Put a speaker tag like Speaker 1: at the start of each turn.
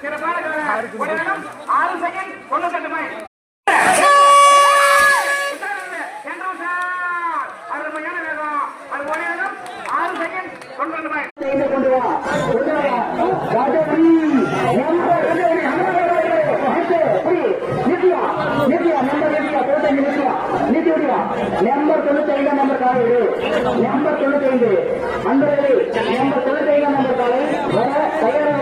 Speaker 1: 6 second 92 mile. அருமையான வேகம். அது ஓடியாலும் 6 செகண்ட் 92 மைல்.
Speaker 2: கொண்டு வா ராஜபுரி நம்பர் 95 நம்பர் காலை நம்பர் 95 அன்பர்களே நம்பர் 95 நம்பர் காலை வர தயாராக